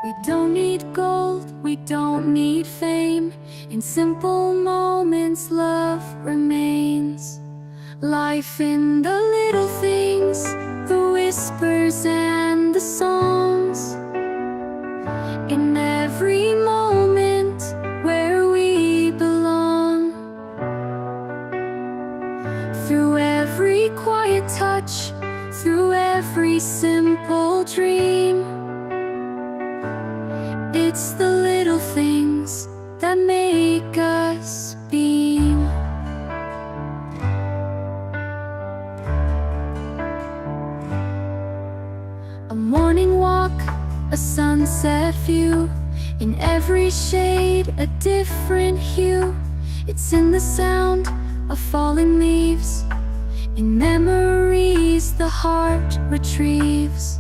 We don't need gold, we don't need fame. In simple moments, love remains. Life in the little things, the whispers and the songs. In every moment where we belong. Through every quiet touch, through every simple dream. It's the little things that make us beam. A morning walk, a sunset view. In every shade, a different hue. It's in the sound of falling leaves. In memories the heart retrieves.